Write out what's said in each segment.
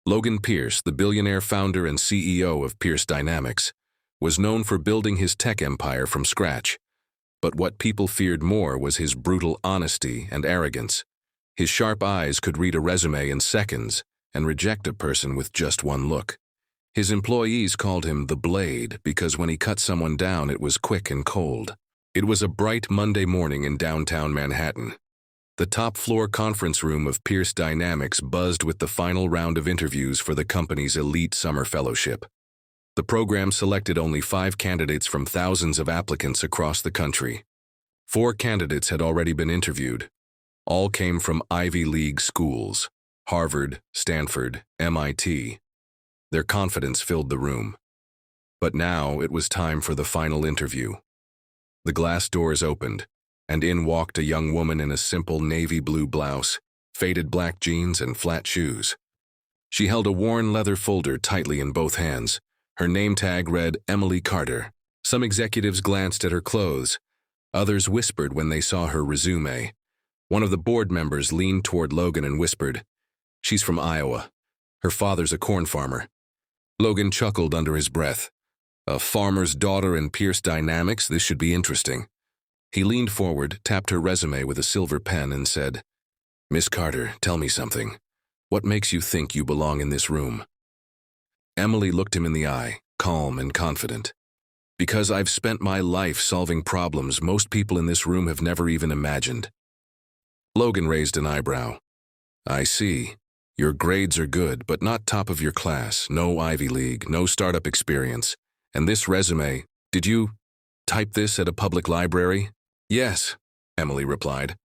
Logan Pierce, the billionaire founder and CEO of Pierce Dynamics, was known for building his tech empire from scratch. But what people feared more was his brutal honesty and arrogance. His sharp eyes could read a resume in seconds and reject a person with just one look. His employees called him the Blade because when he cut someone down, it was quick and cold. It was a bright Monday morning in downtown Manhattan. The top-floor conference room of Pierce Dynamics buzzed with the final round of interviews for the company's elite summer fellowship. The program selected only 5 candidates from thousands of applicants across the country. 4 candidates had already been interviewed. All came from Ivy League schools: Harvard, Stanford, MIT. Their confidence filled the room. But now it was time for the final interview. The glass doors opened, and in walked a young woman in a simple navy blue blouse, faded black jeans, and flat shoes. She held a worn leather folder tightly in both hands. Her name tag read Emily Carter. Some executives glanced at her clothes. Others whispered when they saw her resume. One of the board members leaned toward Logan and whispered, "She's from Iowa. Her father's a corn farmer." Logan chuckled under his breath. A farmer's daughter in Pierce Dynamics? This should be interesting. He leaned forward, tapped her resume with a silver pen, and said, "Miss Carter, tell me something. What makes you think you belong in this room?" Emily looked him in the eye, calm and confident. "Because I've spent my life solving problems most people in this room have never even imagined." Logan raised an eyebrow. "I see. Your grades are good, but not top of your class, no Ivy League, no startup experience. And this resume, did you type this at a public library?" "Yes," Emily replied.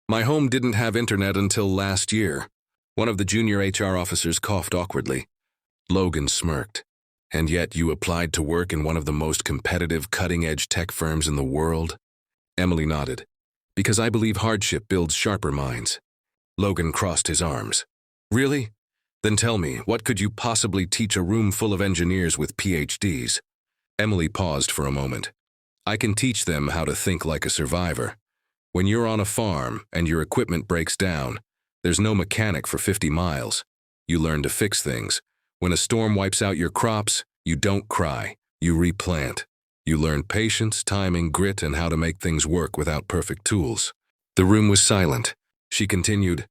"My home didn't have internet until last year." One of the junior HR officers coughed awkwardly. Logan smirked. "And yet you applied to work in one of the most competitive, cutting-edge tech firms in the world?" Emily nodded. "Because I believe hardship builds sharper minds." Logan crossed his arms. "Really? Then tell me, what could you possibly teach a room full of engineers with PhDs? Emily paused for a moment. "I can teach them how to think like a survivor. When you're on a farm and your equipment breaks down, there's no mechanic for 50 miles. You learn to fix things. When a storm wipes out your crops, you don't cry. You replant. You learn patience, timing, grit, and how to make things work without perfect tools." The room was silent. She continued,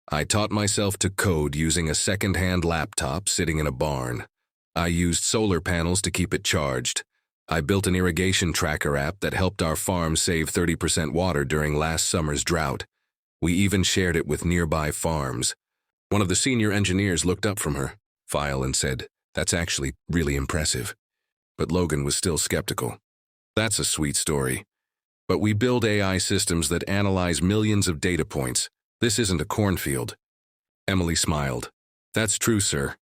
"I taught myself to code using a second-hand laptop sitting in a barn. I used solar panels to keep it charged. I built an irrigation tracker app that helped our farm save 30% water during last summer's drought. We even shared it with nearby farms." One of the senior engineers looked up from her file and said, "That's actually really impressive." But Logan was still skeptical. "That's a sweet story. But we build AI systems that analyze millions of data points. This isn't a cornfield." Emily smiled. "That's true, sir.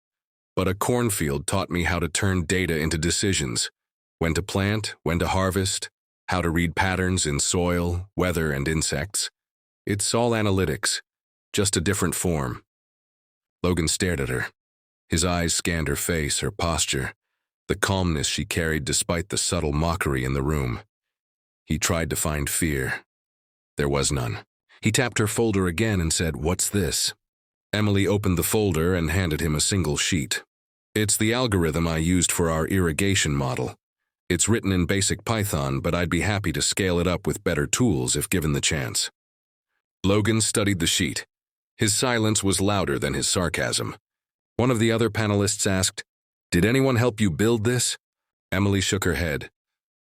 But a cornfield taught me how to turn data into decisions. When to plant, when to harvest, how to read patterns in soil, weather, and insects. It's all analytics, just a different form." Logan stared at her. His eyes scanned her face, her posture, the calmness she carried despite the subtle mockery in the room. He tried to find fear. There was none. He tapped her folder again and said, "What's this?" Emily opened the folder and handed him a single sheet. "It's the algorithm I used for our irrigation model. It's written in basic Python, but I'd be happy to scale it up with better tools if given the chance." Logan studied the sheet. His silence was louder than his sarcasm. One of the other panelists asked, "Did anyone help you build this?" Emily shook her head.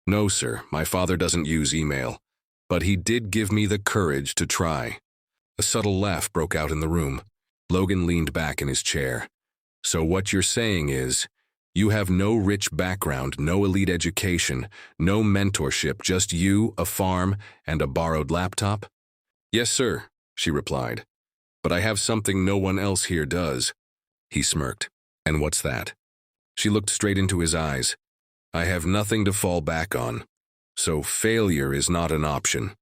"No, sir, my father doesn't use email. But he did give me the courage to try." A subtle laugh broke out in the room. Logan leaned back in his chair. "So what you're saying is, you have no rich background, no elite education, no mentorship, just you, a farm, and a borrowed laptop?" "Yes, sir," she replied. "But I have something no one else here does." He smirked. "And what's that?" She looked straight into his eyes. "I have nothing to fall back on. So failure is not an option."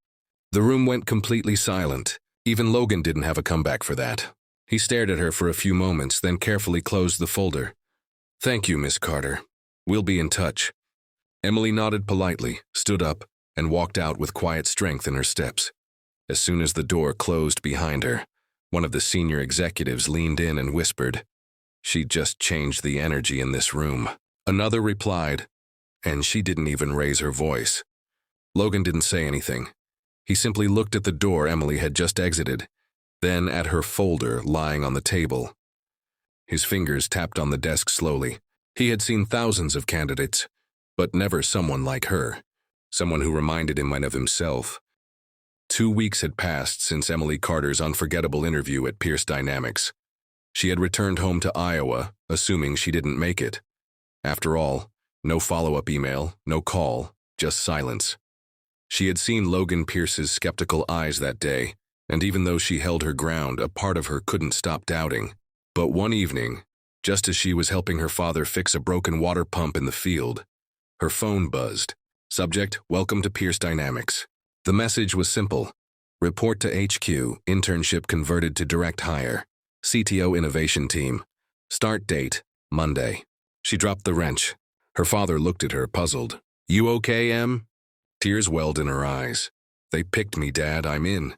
The room went completely silent. Even Logan didn't have a comeback for that. He stared at her for a few moments, then carefully closed the folder. "Thank you, Miss Carter. We'll be in touch." Emily nodded politely, stood up, and walked out with quiet strength in her steps. As soon as the door closed behind her, one of the senior executives leaned in and whispered, She just changed the energy in this room. Another replied, and she didn't even raise her voice. Logan didn't say anything. He simply looked at the door Emily had just exited, then at her folder lying on the table. His fingers tapped on the desk slowly. He had seen thousands of candidates, but never someone like her, someone who reminded him of himself. 2 weeks had passed since Emily Carter's unforgettable interview at Pierce Dynamics. She had returned home to Iowa, assuming she didn't make it. After all, no follow-up email, no call, just silence. She had seen Logan Pierce's skeptical eyes that day, and even though she held her ground, a part of her couldn't stop doubting. But one evening, just as she was helping her father fix a broken water pump in the field, her phone buzzed. Subject, welcome to Pierce Dynamics. The message was simple. Report to HQ, internship converted to direct hire. CTO innovation team. Start date, Monday. She dropped the wrench. Her father looked at her, puzzled. You okay, Em? Tears welled in her eyes. They picked me, Dad, I'm in.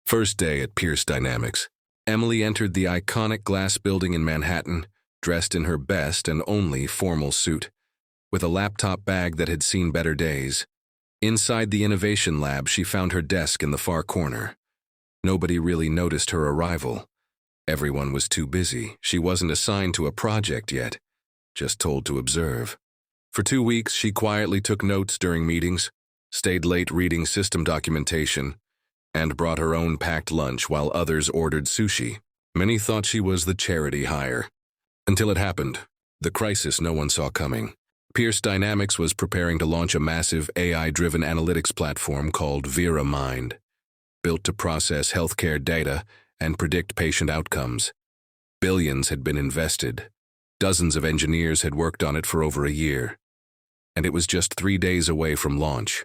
First day at Pierce Dynamics. Emily entered the iconic glass building in Manhattan, dressed in her best and only formal suit, with a laptop bag that had seen better days. Inside the innovation lab, she found her desk in the far corner. Nobody really noticed her arrival. Everyone was too busy. She wasn't assigned to a project yet, just told to observe. For 2 weeks, she quietly took notes during meetings, stayed late reading system documentation, and brought her own packed lunch while others ordered sushi. Many thought she was the charity hire. Until it happened, the crisis no one saw coming. Pierce Dynamics was preparing to launch a massive AI-driven analytics platform called Vera Mind, built to process healthcare data and predict patient outcomes. Billions had been invested. Dozens of engineers had worked on it for over a year, and it was just 3 days away from launch.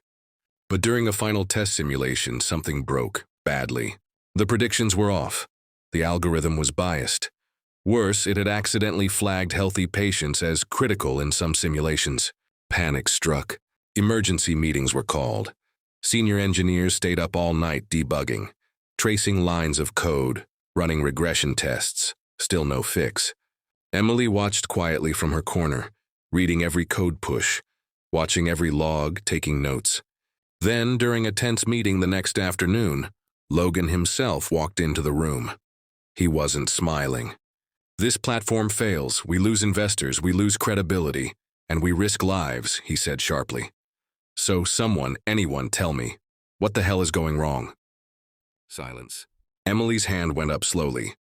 But during a final test simulation, something broke, badly. The predictions were off. The algorithm was biased. Worse, it had accidentally flagged healthy patients as critical in some simulations. Panic struck. Emergency meetings were called. Senior engineers stayed up all night debugging, tracing lines of code, running regression tests. Still no fix. Emily watched quietly from her corner, reading every code push, watching every log, taking notes. Then, during a tense meeting the next afternoon, Logan himself walked into the room. He wasn't smiling. This platform fails, we lose investors, we lose credibility, and we risk lives, he said sharply. So someone, anyone, tell me, what the hell is going wrong? Silence. Emily's hand went up slowly.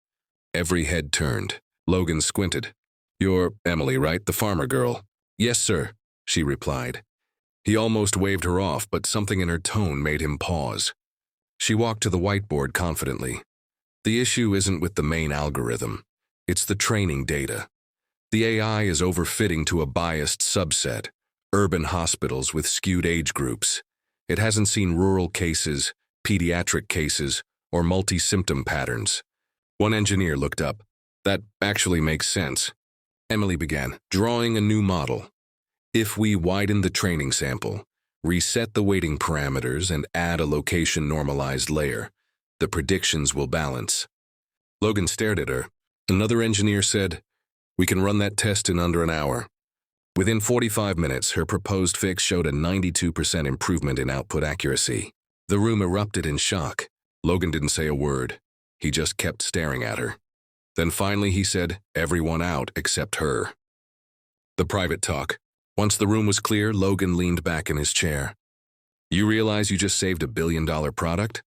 Every head turned. Logan squinted. You're Emily, right? The farmer girl? Yes, sir, she replied. He almost waved her off, but something in her tone made him pause. She walked to the whiteboard confidently. The issue isn't with the main algorithm. It's the training data. The AI is overfitting to a biased subset, urban hospitals with skewed age groups. It hasn't seen rural cases, pediatric cases, or multi-symptom patterns. One engineer looked up. That actually makes sense. Emily began, drawing a new model. If we widen the training sample, reset the weighting parameters, and add a location-normalized layer, the predictions will balance. Logan stared at her. Another engineer said, we can run that test in under an hour. Within 45 minutes, her proposed fix showed a 92% improvement in output accuracy. The room erupted in shock. Logan didn't say a word. He just kept staring at her. Then finally he said, everyone out except her. The private talk. Once the room was clear, Logan leaned back in his chair. You realize you just saved $1 billion product?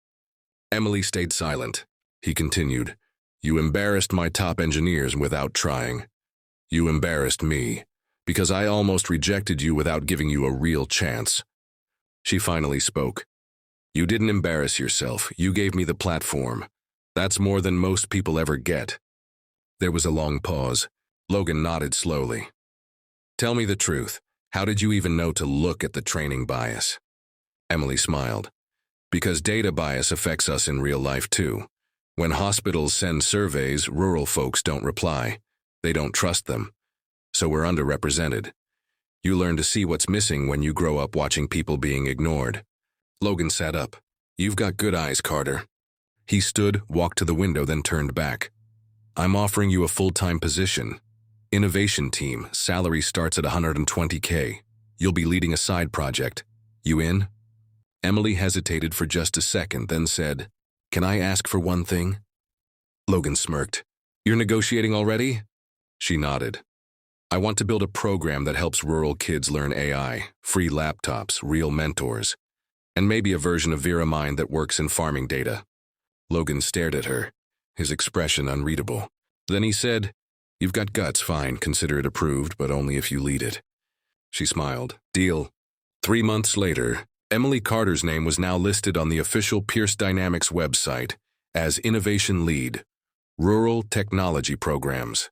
Emily stayed silent. He continued, you embarrassed my top engineers without trying. You embarrassed me, because I almost rejected you without giving you a real chance. She finally spoke. You didn't embarrass yourself. You gave me the platform. That's more than most people ever get. There was a long pause. Logan nodded slowly. Tell me the truth. How did you even know to look at the training bias? Emily smiled. Because data bias affects us in real life too. When hospitals send surveys, rural folks don't reply. They don't trust them. So we're underrepresented. You learn to see what's missing when you grow up watching people being ignored. Logan sat up. You've got good eyes, Carter. He stood, walked to the window, then turned back. I'm offering you a full-time position. Innovation team, salary starts at 120K. You'll be leading a side project. You in? Emily hesitated for just a second, then said, "Can I ask for one thing?" Logan smirked. "You're negotiating already?" She nodded. "I want to build a program that helps rural kids learn AI, free laptops, real mentors, and maybe a version of VeraMind that works in farming data." Logan stared at her, his expression unreadable. Then he said, "You've got guts, fine, consider it approved, but only if you lead it." She smiled. "Deal." 3 months later, Emily Carter's name was now listed on the official Pierce Dynamics website as Innovation Lead, Rural Technology Programs.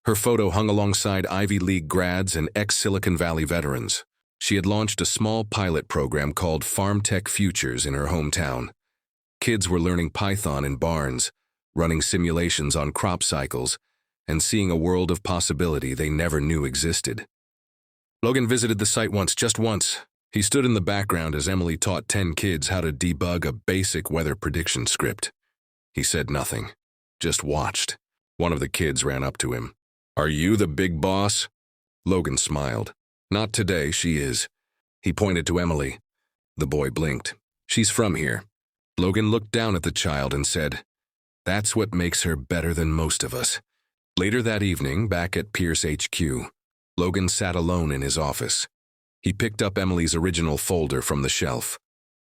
Her photo hung alongside Ivy League grads and ex-Silicon Valley veterans. She had launched a small pilot program called Farm Tech Futures in her hometown. Kids were learning Python in barns, running simulations on crop cycles, and seeing a world of possibility they never knew existed. Logan visited the site once, just once. He stood in the background as Emily taught 10 kids how to debug a basic weather prediction script. He said nothing, just watched. One of the kids ran up to him. "Are you the big boss?" Logan smiled. "Not today, she is." He pointed to Emily. The boy blinked. "She's from here." Logan looked down at the child and said, "That's what makes her better than most of us." Later that evening, back at Pierce HQ, Logan sat alone in his office. He picked up Emily's original folder from the shelf.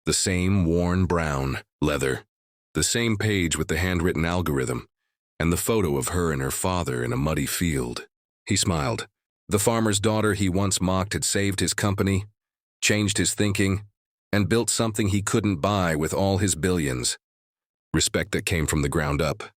The same worn brown leather, the same page with the handwritten algorithm, and the photo of her and her father in a muddy field. He smiled. The farmer's daughter he once mocked had saved his company, changed his thinking, and built something he couldn't buy with all his billions. Respect that came from the ground up.